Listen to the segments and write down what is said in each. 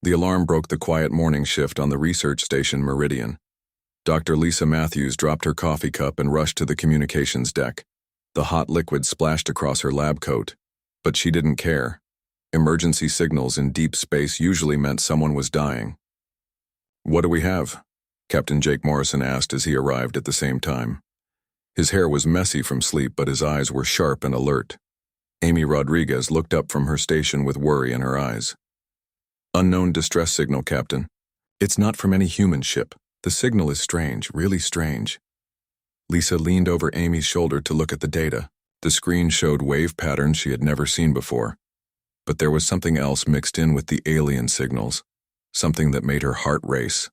The alarm broke the quiet morning shift on the research station Meridian. Dr. Lisa Matthews dropped her coffee cup and rushed to the communications deck. The hot liquid splashed across her lab coat, but she didn't care. Emergency signals in deep space usually meant someone was dying. "What do we have?" Captain Jake Morrison asked as he arrived at the same time. His hair was messy from sleep, but his eyes were sharp and alert. Amy Rodriguez looked up from her station with worry in her eyes. "Unknown distress signal, Captain. It's not from any human ship. The signal is strange, really strange." Lisa leaned over Amy's shoulder to look at the data. The screen showed wave patterns she had never seen before. But there was something else mixed in with the alien signals, something that made her heart race.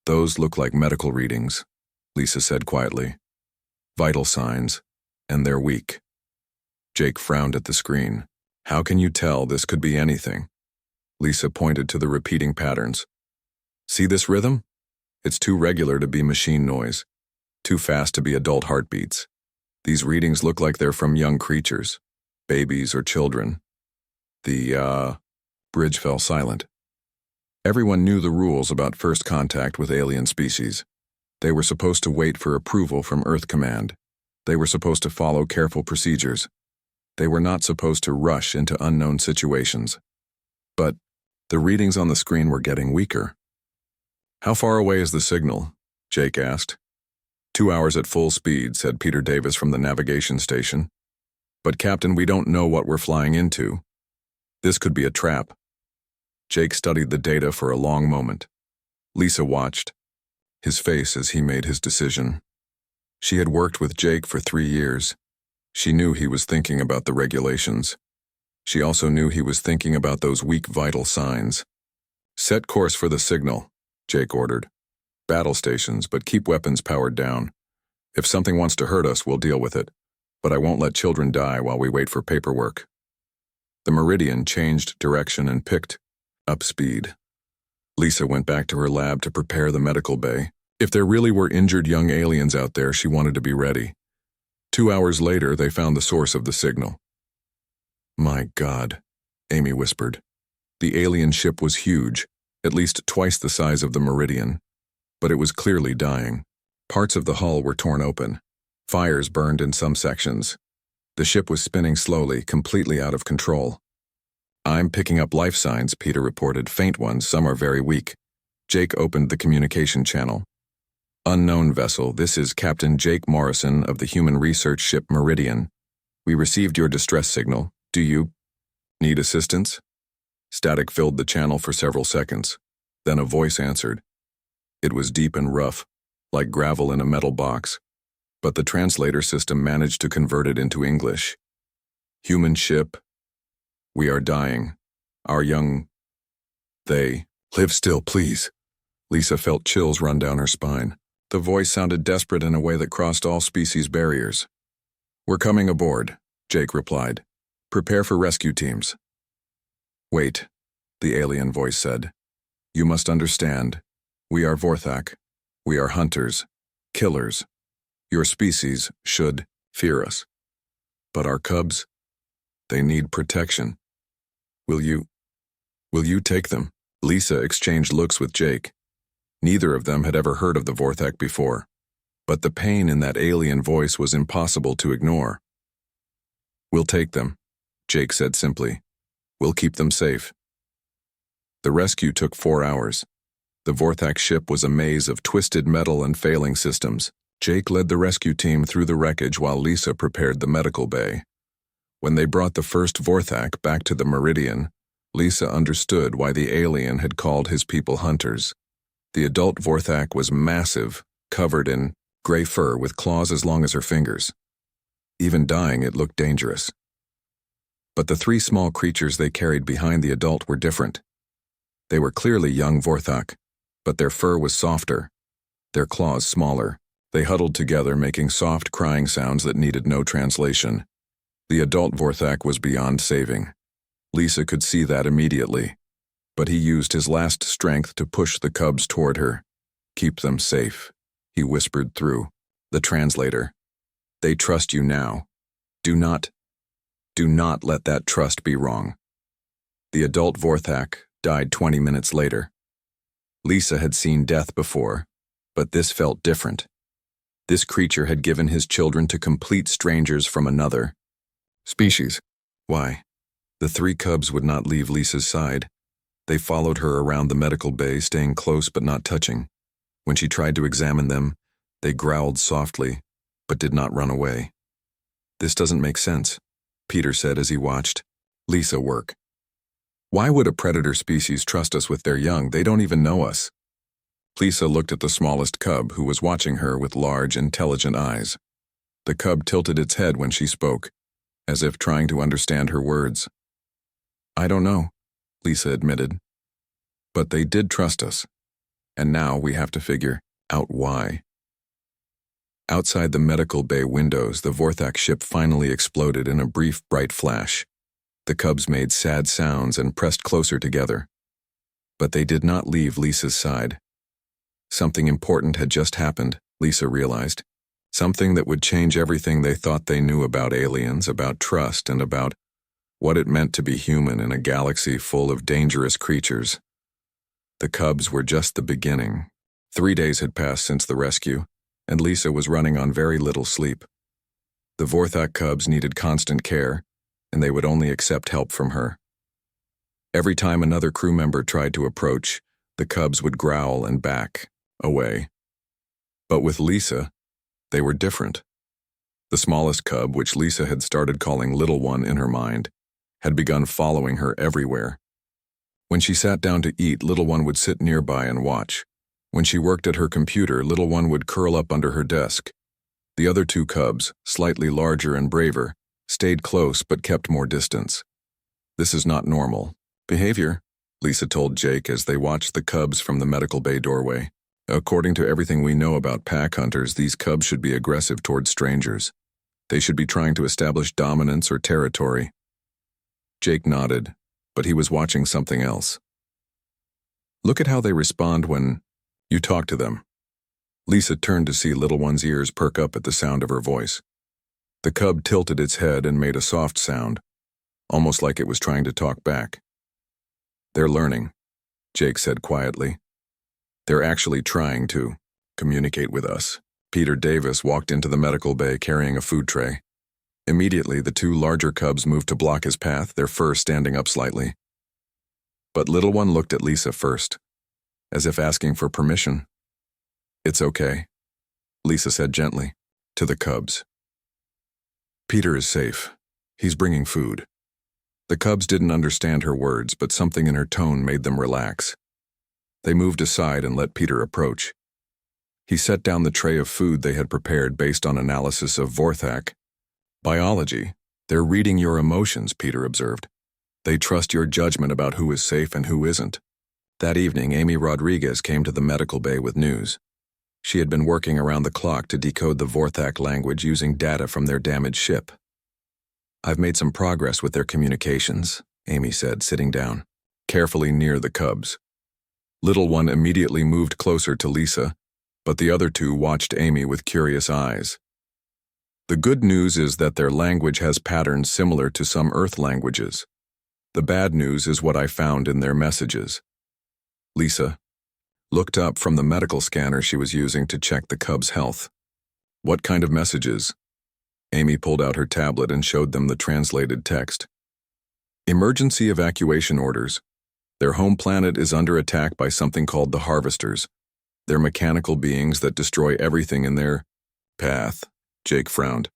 "Those look like medical readings," Lisa said quietly. "Vital signs, and they're weak." Jake frowned at the screen. "How can you tell this could be anything?" Lisa pointed to the repeating patterns. "See this rhythm? It's too regular to be machine noise, too fast to be adult heartbeats. These readings look like they're from young creatures, babies or children." The bridge fell silent. Everyone knew the rules about first contact with alien species. They were supposed to wait for approval from Earth Command. They were supposed to follow careful procedures. They were not supposed to rush into unknown situations. But the readings on the screen were getting weaker. "How far away is the signal?" Jake asked. 2 hours at full speed," said Peter Davis from the navigation station. "But Captain, we don't know what we're flying into. This could be a trap." Jake studied the data for a long moment. Lisa watched, his face as he made his decision. She had worked with Jake for 3 years. She knew he was thinking about the regulations. She also knew he was thinking about those weak vital signs. "Set course for the signal," Jake ordered. "Battle stations, but keep weapons powered down. If something wants to hurt us, we'll deal with it. But I won't let children die while we wait for paperwork." The Meridian changed direction and picked up speed. Lisa went back to her lab to prepare the medical bay. If there really were injured young aliens out there, she wanted to be ready. 2 hours later, they found the source of the signal. "My God," Amy whispered. The alien ship was huge, at least twice the size of the Meridian, but it was clearly dying. Parts of the hull were torn open. Fires burned in some sections. The ship was spinning slowly, completely out of control. "I'm picking up life signs," Peter reported. "Faint ones, some are very weak." Jake opened the communication channel. "Unknown vessel, this is Captain Jake Morrison of the human research ship Meridian. We received your distress signal. Do you need assistance?" Static filled the channel for several seconds. Then a voice answered. It was deep and rough, like gravel in a metal box, but the translator system managed to convert it into English. "Human ship. We are dying. Our young... They... Live still, please." Lisa felt chills run down her spine. The voice sounded desperate in a way that crossed all species barriers. "We're coming aboard," Jake replied. "Prepare for rescue teams." "Wait," the alien voice said. "You must understand. We are Vorthak. We are hunters, killers. Your species should fear us. But our cubs, they need protection. Will you take them?" Lisa exchanged looks with Jake. Neither of them had ever heard of the Vorthak before, but the pain in that alien voice was impossible to ignore. "We'll take them," Jake said simply. "We'll keep them safe." The rescue took 4 hours. The Vorthak ship was a maze of twisted metal and failing systems. Jake led the rescue team through the wreckage while Lisa prepared the medical bay. When they brought the first Vorthak back to the Meridian, Lisa understood why the alien had called his people hunters. The adult Vorthak was massive, covered in gray fur with claws as long as her fingers. Even dying, it looked dangerous. But the 3 small creatures they carried behind the adult were different. They were clearly young Vorthak, but their fur was softer, their claws smaller. They huddled together, making soft crying sounds that needed no translation. The adult Vorthak was beyond saving. Lisa could see that immediately, but he used his last strength to push the cubs toward her. "Keep them safe," he whispered through the translator. "They trust you now. Do not let that trust be wrong." The adult Vorthak died 20 minutes later. Lisa had seen death before, but this felt different. This creature had given his children to complete strangers from another species. Why? The three cubs would not leave Lisa's side. They followed her around the medical bay, staying close but not touching. When she tried to examine them, they growled softly, but did not run away. "This doesn't make sense," Peter said as he watched Lisa work. "Why would a predator species trust us with their young? They don't even know us." Lisa looked at the smallest cub, who was watching her with large, intelligent eyes. The cub tilted its head when she spoke, as if trying to understand her words. "I don't know," Lisa admitted. "But they did trust us, and now we have to figure out why." Outside the medical bay windows, the Vorthak ship finally exploded in a brief, bright flash. The cubs made sad sounds and pressed closer together. But they did not leave Lisa's side. Something important had just happened, Lisa realized. Something that would change everything they thought they knew about aliens, about trust, and about what it meant to be human in a galaxy full of dangerous creatures. The cubs were just the beginning. 3 days had passed since the rescue, and Lisa was running on very little sleep. The Vorthak cubs needed constant care, and they would only accept help from her. Every time another crew member tried to approach, the cubs would growl and back away. But with Lisa, they were different. The smallest cub, which Lisa had started calling Little One in her mind, had begun following her everywhere. When she sat down to eat, Little One would sit nearby and watch. When she worked at her computer, Little One would curl up under her desk. The other two cubs, slightly larger and braver, stayed close but kept more distance. "This is not normal behavior," Lisa told Jake as they watched the cubs from the medical bay doorway. "According to everything we know about pack hunters, these cubs should be aggressive towards strangers. They should be trying to establish dominance or territory." Jake nodded, but he was watching something else. "Look at how they respond when you talk to them." Lisa turned to see Little One's ears perk up at the sound of her voice. The cub tilted its head and made a soft sound, almost like it was trying to talk back. "They're learning," Jake said quietly. "They're actually trying to communicate with us." Peter Davis walked into the medical bay carrying a food tray. Immediately, the two larger cubs moved to block his path, their fur standing up slightly. But Little One looked at Lisa first, as if asking for permission. "It's okay," Lisa said gently, to the cubs. "Peter is safe. He's bringing food." The cubs didn't understand her words, but something in her tone made them relax. They moved aside and let Peter approach. He set down the tray of food they had prepared based on analysis of Vorthak. "Biology. They're reading your emotions," Peter observed. "They trust your judgment about who is safe and who isn't." That evening, Amy Rodriguez came to the medical bay with news. She had been working around the clock to decode the Vorthak language using data from their damaged ship. "I've made some progress with their communications," Amy said, sitting down, carefully near the cubs. Little One immediately moved closer to Lisa, but the other two watched Amy with curious eyes. "The good news is that their language has patterns similar to some Earth languages. The bad news is what I found in their messages." Lisa looked up from the medical scanner she was using to check the cubs' health. "What kind of messages?" Amy pulled out her tablet and showed them the translated text. "Emergency evacuation orders. Their home planet is under attack by something called the Harvesters. They're mechanical beings that destroy everything in their path." Jake frowned.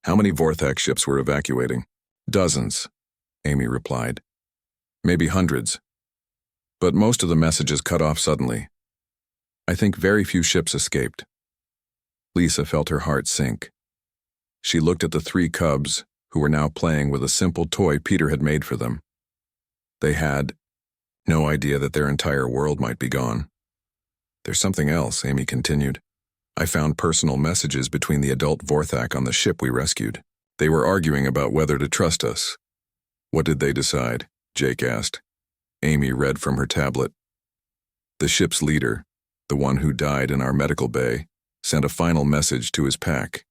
"How many Vorthak ships were evacuating?" "Dozens," Amy replied. "Maybe hundreds. But most of the messages cut off suddenly. I think very few ships escaped." Lisa felt her heart sink. She looked at the three cubs, who were now playing with a simple toy Peter had made for them. They had no idea that their entire world might be gone. "There's something else," Amy continued. "I found personal messages between the adult Vorthak on the ship we rescued. They were arguing about whether to trust us." "What did they decide?" Jake asked. Amy read from her tablet. "The ship's leader, the one who died in our medical bay, sent a final message to his pack.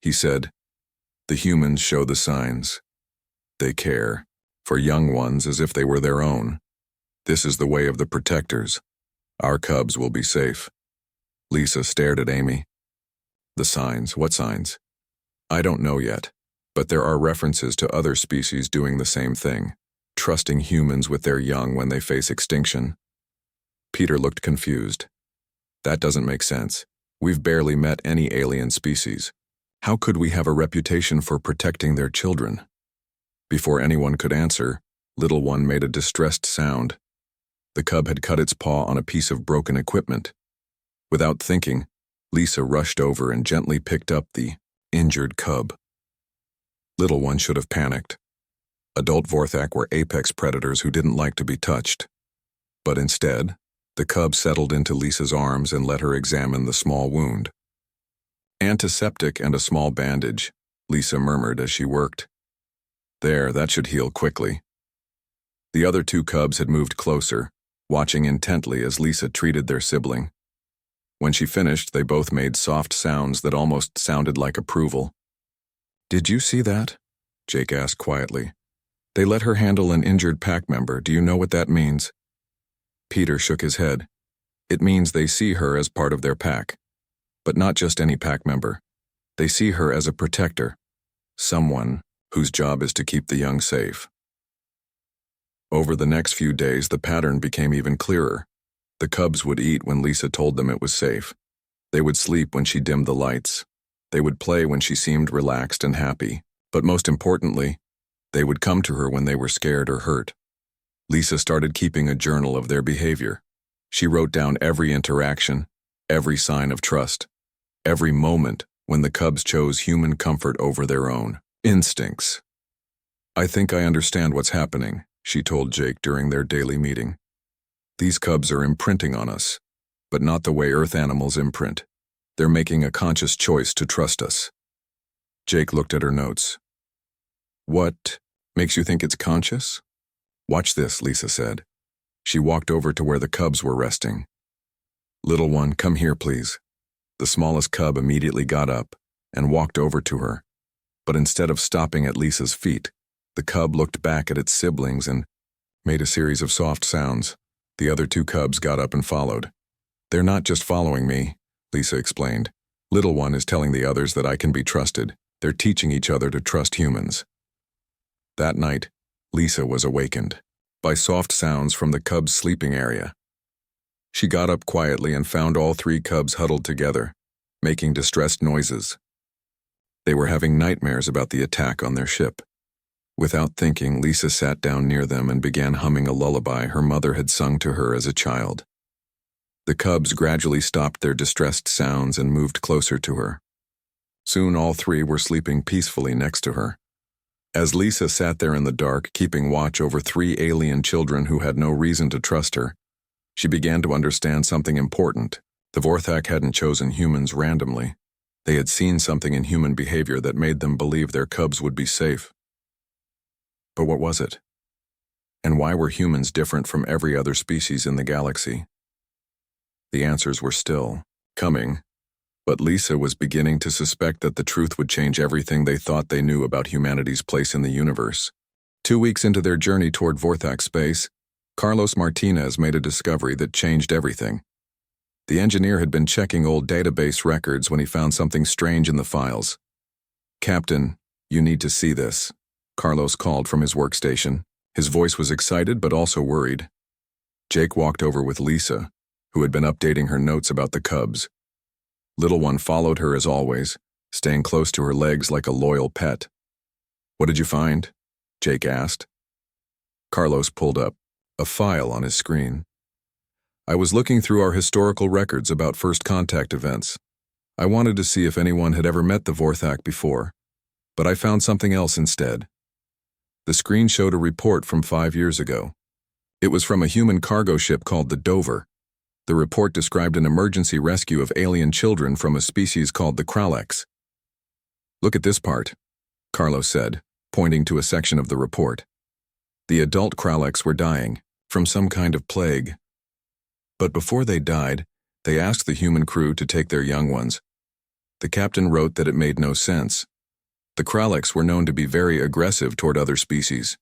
He said, 'The humans show the signs. They care for young ones as if they were their own. This is the way of the protectors. Our cubs will be safe. Lisa stared at Amy. The signs, what signs? I don't know yet, but there are references to other species doing the same thing, trusting humans with their young when they face extinction. Peter looked confused. That doesn't make sense. We've barely met any alien species. How could we have a reputation for protecting their children? Before anyone could answer, Little One made a distressed sound. The cub had cut its paw on a piece of broken equipment. Without thinking, Lisa rushed over and gently picked up the injured cub. Little One should have panicked. Adult Vorthak were apex predators who didn't like to be touched. But instead, the cub settled into Lisa's arms and let her examine the small wound. Antiseptic and a small bandage, Lisa murmured as she worked. There, that should heal quickly. The other two cubs had moved closer, watching intently as Lisa treated their sibling. When she finished, they both made soft sounds that almost sounded like approval. Did you see that? Jake asked quietly. They let her handle an injured pack member. Do you know what that means? Peter shook his head. It means they see her as part of their pack. But not just any pack member. They see her as a protector. Someone whose job is to keep the young safe. Over the next few days, the pattern became even clearer. The cubs would eat when Lisa told them it was safe. They would sleep when she dimmed the lights. They would play when she seemed relaxed and happy. But most importantly, they would come to her when they were scared or hurt. Lisa started keeping a journal of their behavior. She wrote down every interaction, every sign of trust, every moment when the cubs chose human comfort over their own instincts. I think I understand what's happening, she told Jake during their daily meeting. These cubs are imprinting on us, but not the way Earth animals imprint. They're making a conscious choice to trust us. Jake looked at her notes. What makes you think it's conscious? Watch this, Lisa said. She walked over to where the cubs were resting. Little One, come here, please. The smallest cub immediately got up and walked over to her. But instead of stopping at Lisa's feet, the cub looked back at its siblings and made a series of soft sounds. The other two cubs got up and followed. They're not just following me, Lisa explained. Little One is telling the others that I can be trusted. They're teaching each other to trust humans. That night, Lisa was awakened by soft sounds from the cubs' sleeping area. She got up quietly and found all three cubs huddled together, making distressed noises. They were having nightmares about the attack on their ship. Without thinking, Lisa sat down near them and began humming a lullaby her mother had sung to her as a child. The cubs gradually stopped their distressed sounds and moved closer to her. Soon all three were sleeping peacefully next to her. As Lisa sat there in the dark, keeping watch over three alien children who had no reason to trust her, she began to understand something important. The Vorthak hadn't chosen humans randomly. They had seen something in human behavior that made them believe their cubs would be safe. But what was it? And why were humans different from every other species in the galaxy? The answers were still coming, but Lisa was beginning to suspect that the truth would change everything they thought they knew about humanity's place in the universe. 2 weeks into their journey toward Vorthak space, Carlos Martinez made a discovery that changed everything. The engineer had been checking old database records when he found something strange in the files. Captain, you need to see this, Carlos called from his workstation. His voice was excited but also worried. Jake walked over with Lisa, who had been updating her notes about the cubs. Little One followed her as always, staying close to her legs like a loyal pet. What did you find? Jake asked. Carlos pulled up a file on his screen. I was looking through our historical records about first contact events. I wanted to see if anyone had ever met the Vorthak before, but I found something else instead. The screen showed a report from 5 years ago. It was from a human cargo ship called the Dover. The report described an emergency rescue of alien children from a species called the Kralex. Look at this part, Carlos said, pointing to a section of the report. The adult Kralex were dying from some kind of plague. But before they died, they asked the human crew to take their young ones. The captain wrote that it made no sense. The Kralex were known to be very aggressive toward other species.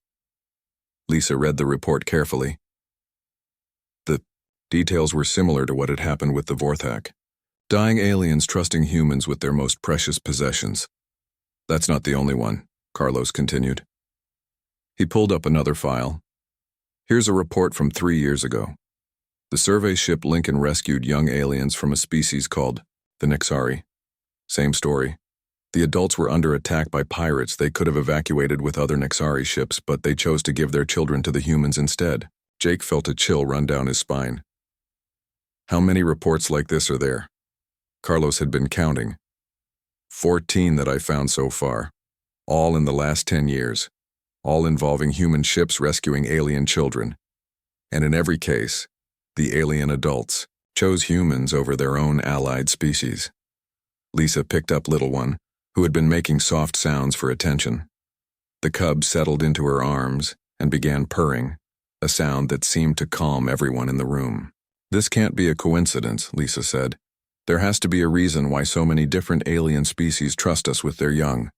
Lisa read the report carefully. Details were similar to what had happened with the Vorthak. Dying aliens trusting humans with their most precious possessions. That's not the only one, Carlos continued. He pulled up another file. Here's a report from 3 years ago. The survey ship Lincoln rescued young aliens from a species called the Nexari. Same story. The adults were under attack by pirates. They could have evacuated with other Nexari ships, but they chose to give their children to the humans instead. Jake felt a chill run down his spine. How many reports like this are there? Carlos had been counting. 14 that I found so far, all in the last 10 years, all involving human ships rescuing alien children. And in every case, the alien adults chose humans over their own allied species. Lisa picked up Little One, who had been making soft sounds for attention. The cub settled into her arms and began purring, a sound that seemed to calm everyone in the room. This can't be a coincidence, Lisa said. There has to be a reason why so many different alien species trust us with their young.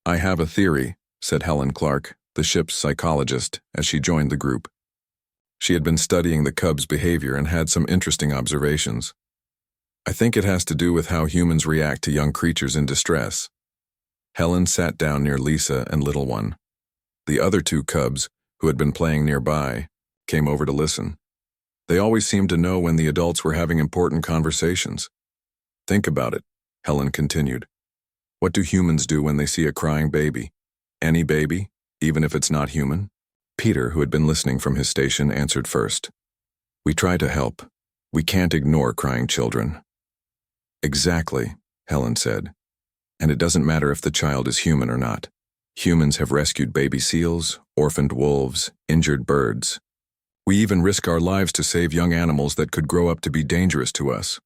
I have a theory, said Helen Clark, the ship's psychologist, as she joined the group. She had been studying the cub's behavior and had some interesting observations. I think it has to do with how humans react to young creatures in distress. Helen sat down near Lisa and Little One. The other two cubs, who had been playing nearby, came over to listen. They always seemed to know when the adults were having important conversations. Think about it, Helen continued. What do humans do when they see a crying baby? Any baby, even if it's not human? Peter, who had been listening from his station, answered first. We try to help. We can't ignore crying children. Exactly, Helen said. And it doesn't matter if the child is human or not. Humans have rescued baby seals, orphaned wolves, injured birds. We even risk our lives to save young animals that could grow up to be dangerous to us.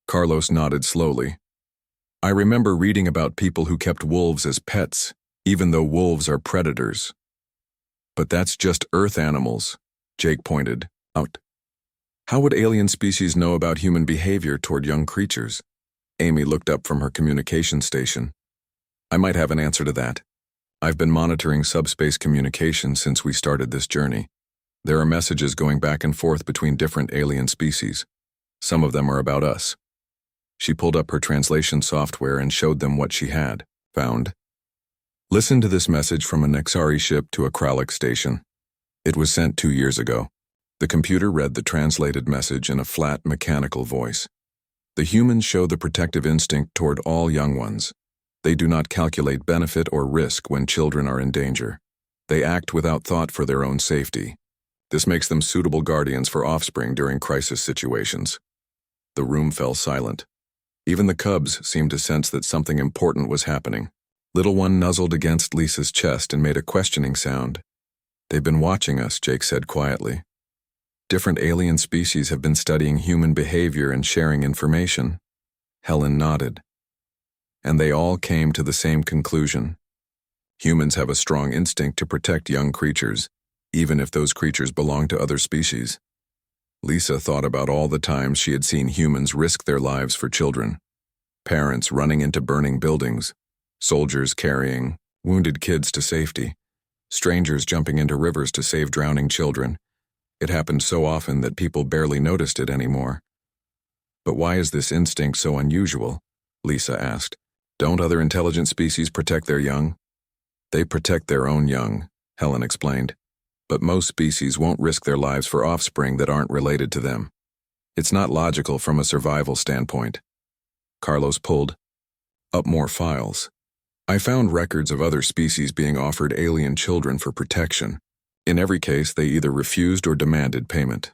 Carlos nodded slowly. I remember reading about people who kept wolves as pets, even though wolves are predators. But that's just Earth animals, Jake pointed out. How would alien species know about human behavior toward young creatures? Amy looked up from her communication station. I might have an answer to that. I've been monitoring subspace communication since we started this journey. There are messages going back and forth between different alien species. Some of them are about us. She pulled up her translation software and showed them what she had found. Listen to this message from a Nexari ship to a Kralik station. It was sent 2 years ago. The computer read the translated message in a flat, mechanical voice. The humans show the protective instinct toward all young ones. They do not calculate benefit or risk when children are in danger. They act without thought for their own safety. This makes them suitable guardians for offspring during crisis situations. The room fell silent. Even the cubs seemed to sense that something important was happening. Little One nuzzled against Lisa's chest and made a questioning sound. They've been watching us, Jake said quietly. Different alien species have been studying human behavior and sharing information. Helen nodded. And they all came to the same conclusion. Humans have a strong instinct to protect young creatures, even if those creatures belong to other species. Lisa thought about all the times she had seen humans risk their lives for children. Parents running into burning buildings, soldiers carrying wounded kids to safety, strangers jumping into rivers to save drowning children. It happened so often that people barely noticed it anymore. But why is this instinct so unusual? Lisa asked. Don't other intelligent species protect their young? They protect their own young, Helen explained. But most species won't risk their lives for offspring that aren't related to them. It's not logical from a survival standpoint. Carlos pulled up more files. I found records of other species being offered alien children for protection. In every case, they either refused or demanded payment.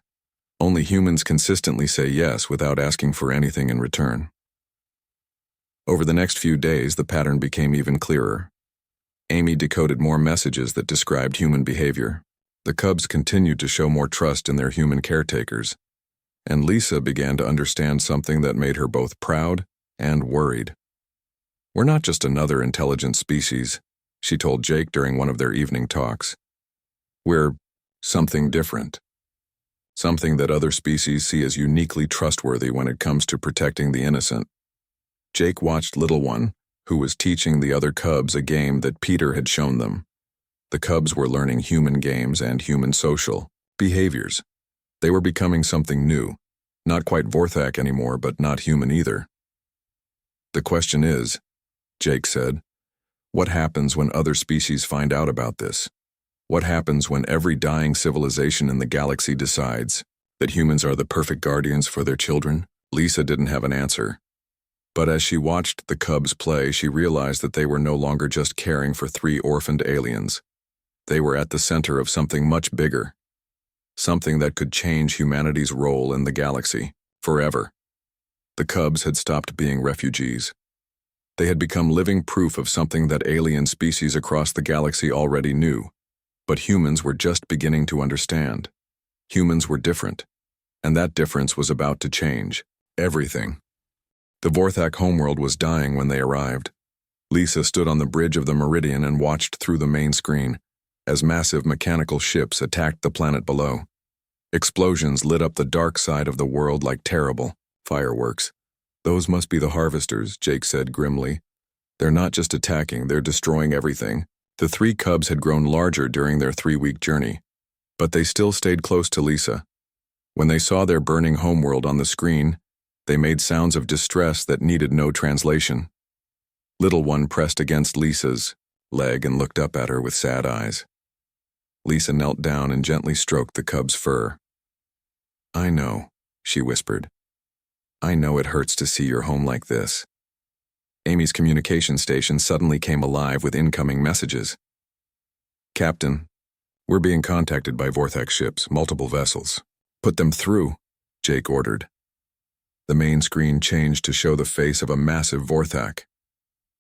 Only humans consistently say yes without asking for anything in return. Over the next few days, the pattern became even clearer. Amy decoded more messages that described human behavior. The cubs continued to show more trust in their human caretakers, and Lisa began to understand something that made her both proud and worried. We're not just another intelligent species, she told Jake during one of their evening talks. We're something different. Something that other species see as uniquely trustworthy when it comes to protecting the innocent. Jake watched Little One, who was teaching the other cubs a game that Peter had shown them. The cubs were learning human games and human social behaviors. They were becoming something new. Not quite Vorthak anymore, but not human either. The question is, Jake said, what happens when other species find out about this? What happens when every dying civilization in the galaxy decides that humans are the perfect guardians for their children? Lisa didn't have an answer. But as she watched the cubs play, she realized that they were no longer just caring for 3 orphaned aliens. They were at the center of something much bigger. Something that could change humanity's role in the galaxy forever. The cubs had stopped being refugees. They had become living proof of something that alien species across the galaxy already knew. But humans were just beginning to understand. Humans were different. And that difference was about to change everything. The Vorthak homeworld was dying when they arrived. Lisa stood on the bridge of the Meridian and watched through the main screen as massive mechanical ships attacked the planet below. Explosions lit up the dark side of the world like terrible fireworks. Those must be the harvesters, Jake said grimly. They're not just attacking, they're destroying everything. The 3 cubs had grown larger during their 3-week journey, but they still stayed close to Lisa. When they saw their burning homeworld on the screen, they made sounds of distress that needed no translation. Little one pressed against Lisa's leg and looked up at her with sad eyes. Lisa knelt down and gently stroked the cub's fur. I know, she whispered. I know it hurts to see your home like this. Amy's communication station suddenly came alive with incoming messages. Captain, we're being contacted by Vorthak ships, multiple vessels. Put them through, Jake ordered. The main screen changed to show the face of a massive Vorthak.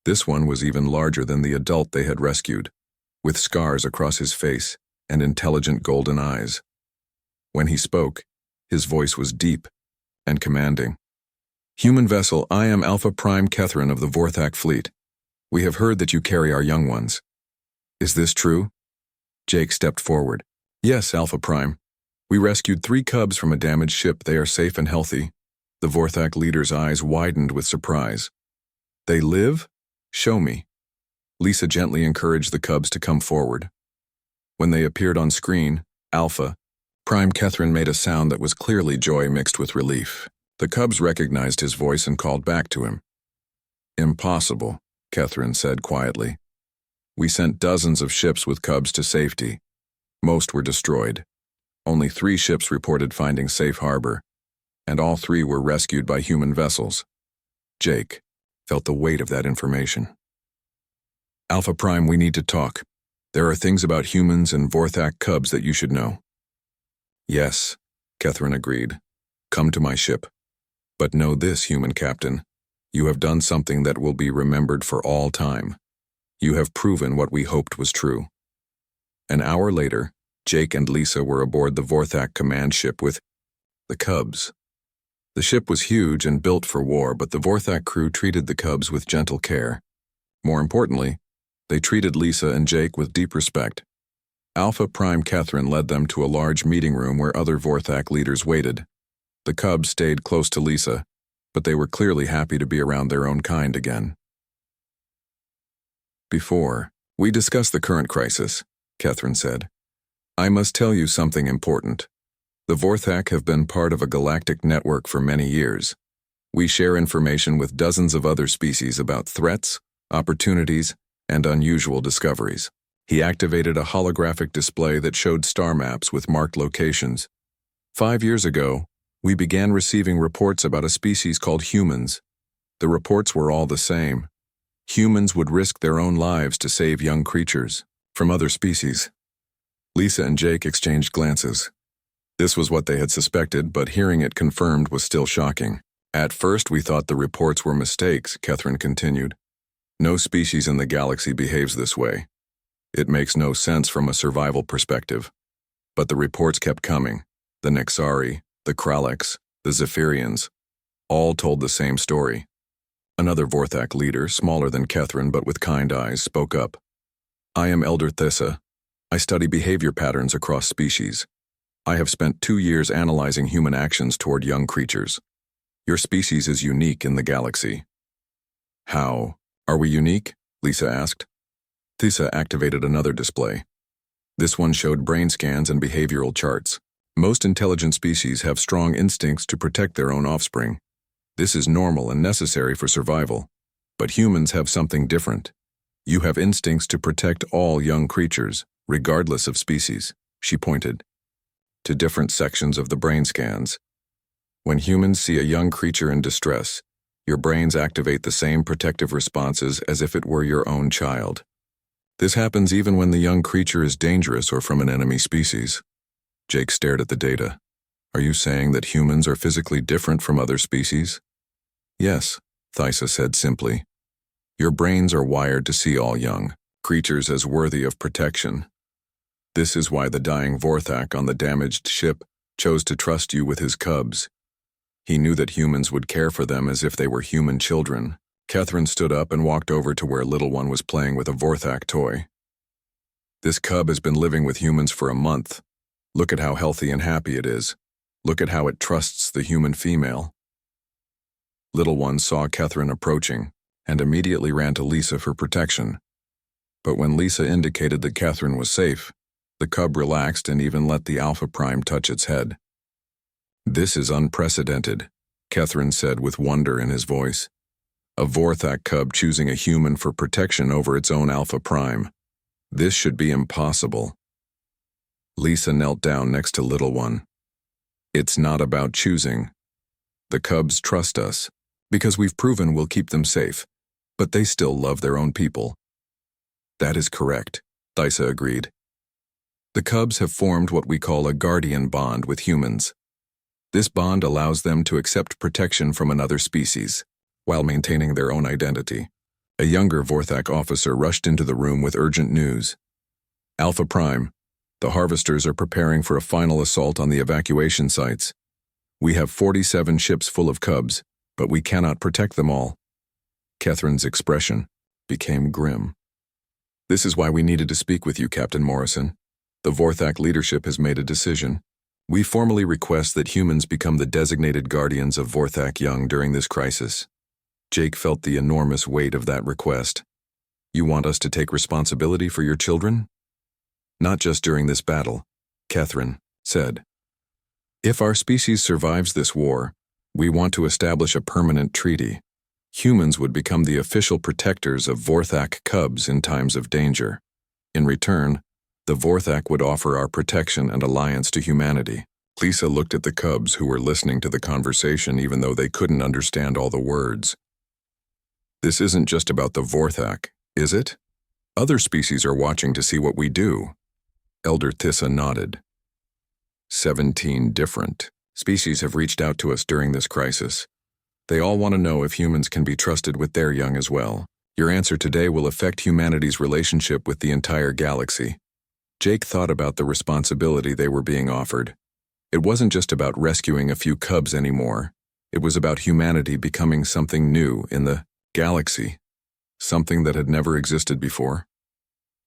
This one was even larger than the adult they had rescued, with scars across his face and intelligent golden eyes. When he spoke, his voice was deep and commanding. Human vessel, I am Alpha Prime Kethren of the Vorthak fleet. We have heard that you carry our young ones. Is this true? Jake stepped forward. Yes, Alpha Prime. We rescued 3 cubs from a damaged ship. They are safe and healthy. The Vorthak leader's eyes widened with surprise. They live? Show me. Lisa gently encouraged the cubs to come forward. When they appeared on screen, Alpha Prime Kethren made a sound that was clearly joy mixed with relief. The cubs recognized his voice and called back to him. Impossible, Kethren said quietly. We sent dozens of ships with cubs to safety. Most were destroyed. Only 3 ships reported finding safe harbor, and all 3 were rescued by human vessels. Jake felt the weight of that information. Alpha Prime, we need to talk. There are things about humans and Vorthak cubs that you should know. Yes, Kethren agreed. Come to my ship. But know this, human captain. You have done something that will be remembered for all time. You have proven what we hoped was true. An hour later, Jake and Lisa were aboard the Vorthak command ship with the cubs. The ship was huge and built for war, but the Vorthak crew treated the cubs with gentle care. More importantly, they treated Lisa and Jake with deep respect. Alpha Prime Kethren led them to a large meeting room where other Vorthak leaders waited. The cubs stayed close to Lisa, but they were clearly happy to be around their own kind again. Before we discuss the current crisis, Kethren said, I must tell you something important. The Vorthak have been part of a galactic network for many years. We share information with dozens of other species about threats, opportunities, and unusual discoveries. He activated a holographic display that showed star maps with marked locations. 5 years ago, we began receiving reports about a species called humans. The reports were all the same. Humans would risk their own lives to save young creatures from other species. Lisa and Jake exchanged glances. This was what they had suspected, but hearing it confirmed was still shocking. At first, we thought the reports were mistakes, Kethren continued. No species in the galaxy behaves this way. It makes no sense from a survival perspective. But the reports kept coming. The Nexari, the Kraleks, the Zephyrians, all told the same story. Another Vorthak leader, smaller than Kethren but with kind eyes, spoke up. I am Elder Thissa. I study behavior patterns across species. I have spent 2 years analyzing human actions toward young creatures. Your species is unique in the galaxy. How? Are we unique? Lisa asked. Thissa activated another display. This one showed brain scans and behavioral charts. Most intelligent species have strong instincts to protect their own offspring. This is normal and necessary for survival. But humans have something different. You have instincts to protect all young creatures, regardless of species, she pointed to different sections of the brain scans. When humans see a young creature in distress, your brains activate the same protective responses as if it were your own child. This happens even when the young creature is dangerous or from an enemy species. Jake stared at the data. Are you saying that humans are physically different from other species? Yes, Thysa said simply. Your brains are wired to see all young creatures as worthy of protection. This is why the dying Vorthak on the damaged ship chose to trust you with his cubs. He knew that humans would care for them as if they were human children. Catherine stood up and walked over to where little one was playing with a Vorthak toy. This cub has been living with humans for a month. Look at how healthy and happy it is. Look at how it trusts the human female. Little one saw Catherine approaching and immediately ran to Lisa for protection. But when Lisa indicated that Catherine was safe, the cub relaxed and even let the Alpha Prime touch its head. This is unprecedented, Catherine said with wonder in his voice. A Vorthak cub choosing a human for protection over its own Alpha Prime. This should be impossible. Lisa knelt down next to little one. It's not about choosing. The cubs trust us, because we've proven we'll keep them safe, but they still love their own people. That is correct, Thysa agreed. The cubs have formed what we call a guardian bond with humans. This bond allows them to accept protection from another species, while maintaining their own identity. A younger Vorthak officer rushed into the room with urgent news. Alpha Prime, the harvesters are preparing for a final assault on the evacuation sites. We have 47 ships full of cubs, but we cannot protect them all. Catherine's expression became grim. This is why we needed to speak with you, Captain Morrison. The Vorthak leadership has made a decision. We formally request that humans become the designated guardians of Vorthak young during this crisis. Jake felt the enormous weight of that request. You want us to take responsibility for your children? Not just during this battle, Catherine said. If our species survives this war, we want to establish a permanent treaty. Humans would become the official protectors of Vorthak cubs in times of danger. In return, the Vorthak would offer our protection and alliance to humanity. Lisa looked at the cubs who were listening to the conversation even though they couldn't understand all the words. This isn't just about the Vorthak, is it? Other species are watching to see what we do. Elder Thysa nodded. 17 different species have reached out to us during this crisis. They all want to know if humans can be trusted with their young as well. Your answer today will affect humanity's relationship with the entire galaxy. Jake thought about the responsibility they were being offered. It wasn't just about rescuing a few cubs anymore. It was about humanity becoming something new in the galaxy, something that had never existed before.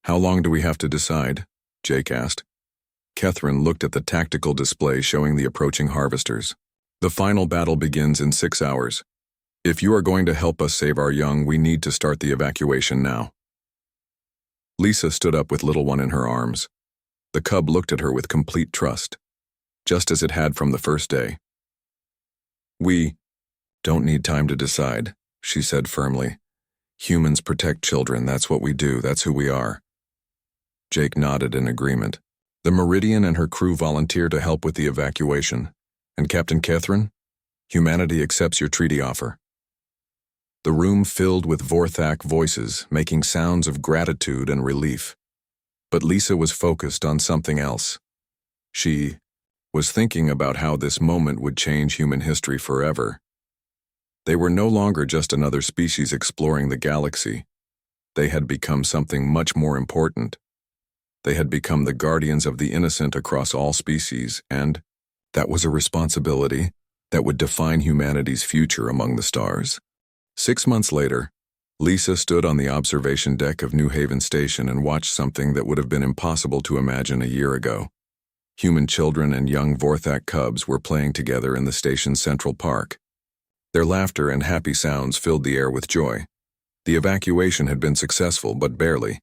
How long do we have to decide? Jake asked. Catherine looked at the tactical display showing the approaching harvesters. The final battle begins in 6 hours. If you are going to help us save our young, we need to start the evacuation now. Lisa stood up with little one in her arms. The cub looked at her with complete trust, just as it had from the first day. We don't need time to decide, she said firmly. Humans protect children, that's what we do, that's who we are. Jake nodded in agreement. The Meridian and her crew volunteer to help with the evacuation. And Captain Catherine, humanity accepts your treaty offer. The room filled with Vorthak voices, making sounds of gratitude and relief. But Lisa was focused on something else. She was thinking about how this moment would change human history forever. They were no longer just another species exploring the galaxy. They had become something much more important. They had become the guardians of the innocent across all species, and that was a responsibility that would define humanity's future among the stars. 6 months later, Lisa stood on the observation deck of New Haven Station and watched something that would have been impossible to imagine a year ago. Human children and young Vorthak cubs were playing together in the station's central park. Their laughter and happy sounds filled the air with joy. The evacuation had been successful, but barely.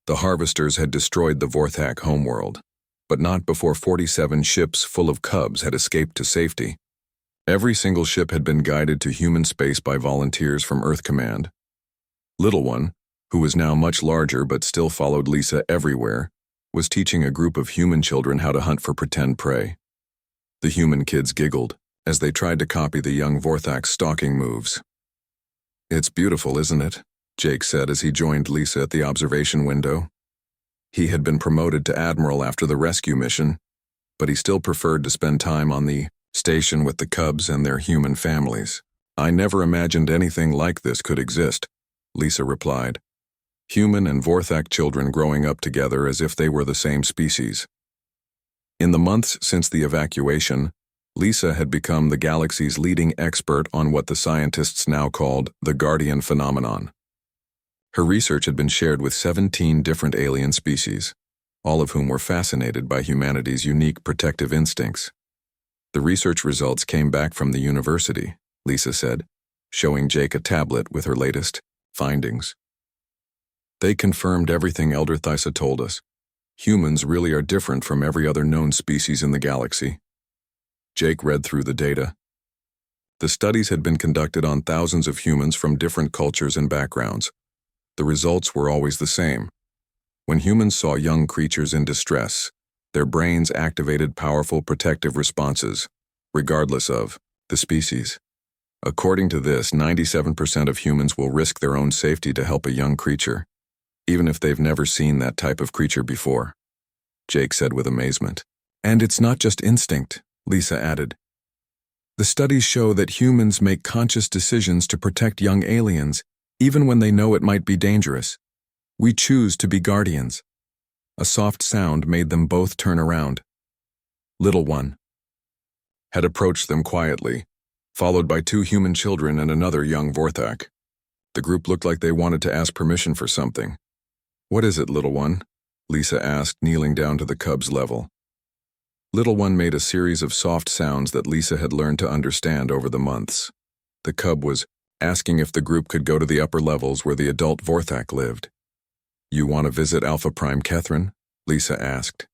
The harvesters had destroyed the Vorthak homeworld. but not before 47 ships full of cubs had escaped to safety. Every single ship had been guided to human space by volunteers from Earth Command. Little One, who was now much larger but still followed Lisa everywhere, was teaching a group of human children how to hunt for pretend prey. The human kids giggled as they tried to copy the young Vorthak's stalking moves. "It's beautiful, isn't it?" Jake said as he joined Lisa at the observation window. He had been promoted to admiral after the rescue mission, but he still preferred to spend time on the station with the cubs and their human families. "I never imagined anything like this could exist," Lisa replied. Human and Vorthak children growing up together as if they were the same species. In the months since the evacuation, Lisa had become the galaxy's leading expert on what the scientists now called the Guardian phenomenon. Her research had been shared with 17 different alien species, all of whom were fascinated by humanity's unique protective instincts. "The research results came back from the university," Lisa said, showing Jake a tablet with her latest findings. "They confirmed everything Elder Thysa told us. Humans really are different from every other known species in the galaxy." Jake read through the data. The studies had been conducted on thousands of humans from different cultures and backgrounds. The results were always the same. When humans saw young creatures in distress, their brains activated powerful protective responses, regardless of the species. According to this, 97% of humans will risk their own safety to help a young creature, even if they've never seen that type of creature before, Jake said with amazement. "And it's not just instinct," Lisa added. "The studies show that humans make conscious decisions to protect young aliens, even when they know it might be dangerous. We choose to be guardians." A soft sound made them both turn around. Little One had approached them quietly, followed by 2 human children and another young Vorthak. The group looked like they wanted to ask permission for something. "What is it, Little One?" Lisa asked, kneeling down to the cub's level. Little One made a series of soft sounds that Lisa had learned to understand over the months. The cub was asking if the group could go to the upper levels where the adult Vorthak lived. "You want to visit Alpha Prime Kethrin?" Lisa asked.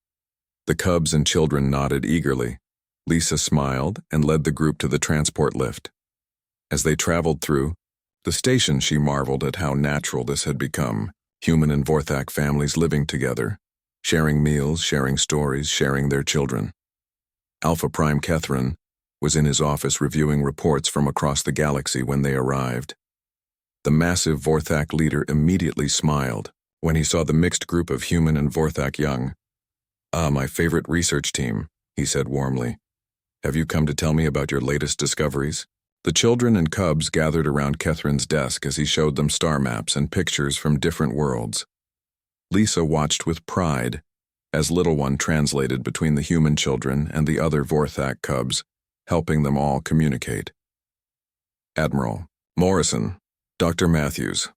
The cubs and children nodded eagerly. Lisa smiled and led the group to the transport lift. As they traveled through the station, she marveled at how natural this had become, human and Vorthak families living together, sharing meals, sharing stories, sharing their children. Alpha Prime Kethrin was in his office reviewing reports from across the galaxy when they arrived. The massive Vorthak leader immediately smiled when he saw the mixed group of human and Vorthak young. "Ah, my favorite research team," he said warmly. "Have you come to tell me about your latest discoveries?" The children and cubs gathered around Kethrin's desk as he showed them star maps and pictures from different worlds. Lisa watched with pride as Little One translated between the human children and the other Vorthak cubs, helping them all communicate. "Admiral Morrison, Dr. Matthews,"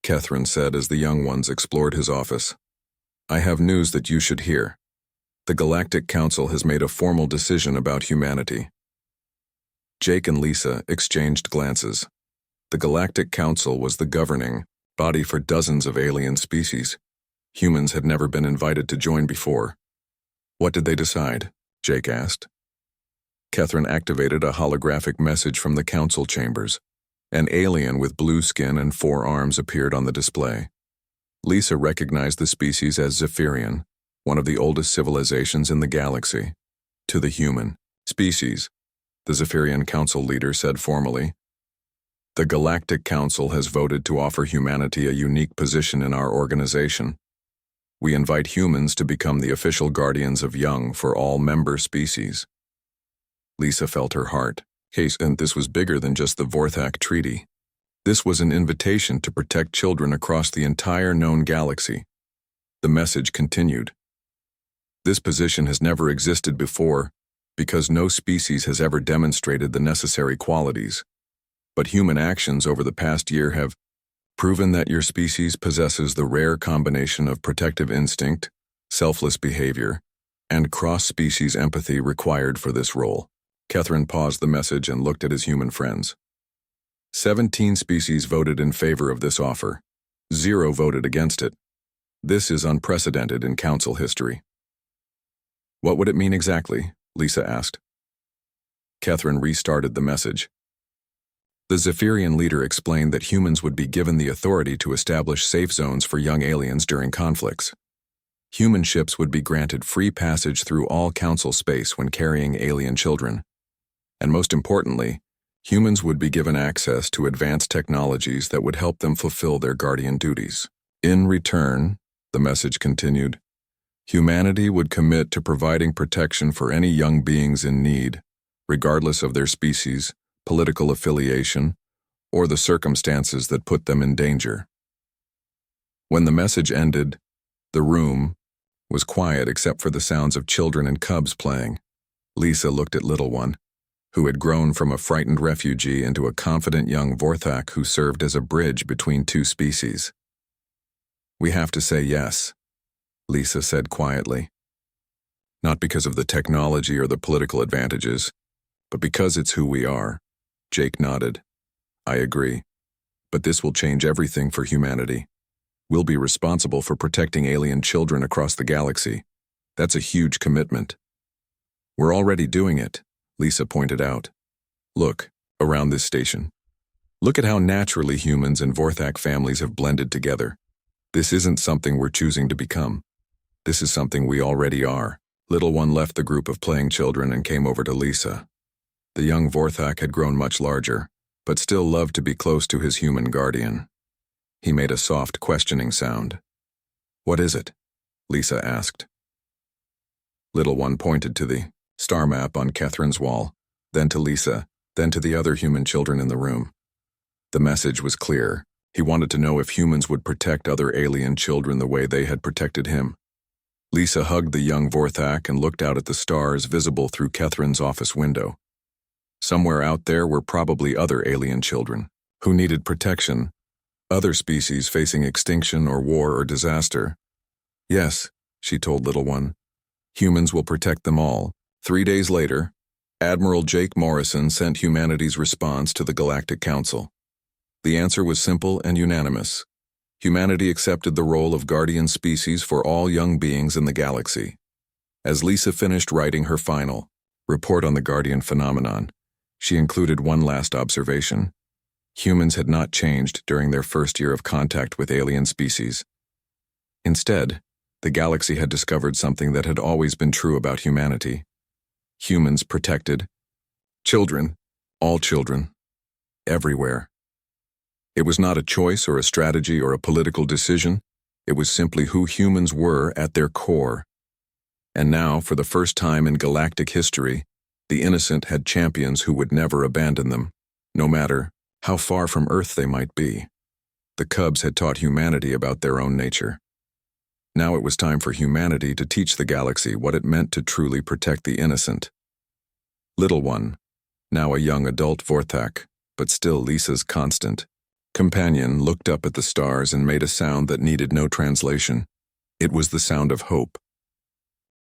Kethrin said as the young ones explored his office. "I have news that you should hear. The Galactic Council has made a formal decision about humanity." Jake and Lisa exchanged glances. The Galactic Council was the governing body for dozens of alien species. Humans had never been invited to join before. "What did they decide?" Jake asked. Kethrin activated a holographic message from the council chambers. An alien with blue skin and 4 arms appeared on the display. Lisa recognized the species as Zephyrian, one of the oldest civilizations in the galaxy. "To the human species," the Zephyrian Council leader said formally, "the Galactic Council has voted to offer humanity a unique position in our organization. We invite humans to become the official guardians of young for all member species." Lisa felt her heart. And this was bigger than just the Vorthak Treaty. This was an invitation to protect children across the entire known galaxy. The message continued. "This position has never existed before because no species has ever demonstrated the necessary qualities. But human actions over the past year have proven that your species possesses the rare combination of protective instinct, selfless behavior, and cross-species empathy required for this role." Kethrin paused the message and looked at his human friends. 17 species voted in favor of this offer. 0 voted against it. This is unprecedented in Council history. What would it mean exactly? Lisa asked. Catherine restarted the message. The Zephyrian leader explained that humans would be given the authority to establish safe zones for young aliens during conflicts. Human ships would be granted free passage through all Council space when carrying alien children. And most importantly, humans would be given access to advanced technologies that would help them fulfill their guardian duties. In return, the message continued, humanity would commit to providing protection for any young beings in need, regardless of their species, political affiliation, or the circumstances that put them in danger. When the message ended, the room was quiet except for the sounds of children and cubs playing. Lisa looked at Little One, who had grown from a frightened refugee into a confident young Vorthak who served as a bridge between two species. We have to say yes, Lisa said quietly. Not because of the technology or the political advantages, but because it's who we are. Jake nodded. I agree. But this will change everything for humanity. We'll be responsible for protecting alien children across the galaxy. That's a huge commitment. We're already doing it, Lisa pointed out. Look, around this station. Look at how naturally humans and Vorthak families have blended together. This isn't something we're choosing to become. This is something we already are. Little One left the group of playing children and came over to Lisa. The young Vorthak had grown much larger, but still loved to be close to his human guardian. He made a soft, questioning sound. What is it? Lisa asked. Little One pointed to the star map on Catherine's wall, then to Lisa, then to the other human children in the room. The message was clear. He wanted to know if humans would protect other alien children the way they had protected him. Lisa hugged the young Vorthak and looked out at the stars visible through Catherine's office window. Somewhere out there were probably other alien children who needed protection, other species facing extinction or war or disaster. Yes, she told Little One. Humans will protect them all. 3 days later, Admiral Jake Morrison sent humanity's response to the Galactic Council. The answer was simple and unanimous. Humanity accepted the role of guardian species for all young beings in the galaxy. As Lisa finished writing her final report on the guardian phenomenon, she included one last observation. Humans had not changed during their first year of contact with alien species. Instead, the galaxy had discovered something that had always been true about humanity. Humans protected children, all children, everywhere. It was not a choice or a strategy or a political decision. It was simply who humans were at their core. And now, for the first time in galactic history, the innocent had champions who would never abandon them, no matter how far from Earth they might be. The cubs had taught humanity about their own nature. Now it was time for humanity to teach the galaxy what it meant to truly protect the innocent. Little One, now a young adult Vorthak, but still Lisa's constant companion, looked up at the stars and made a sound that needed no translation. It was the sound of hope.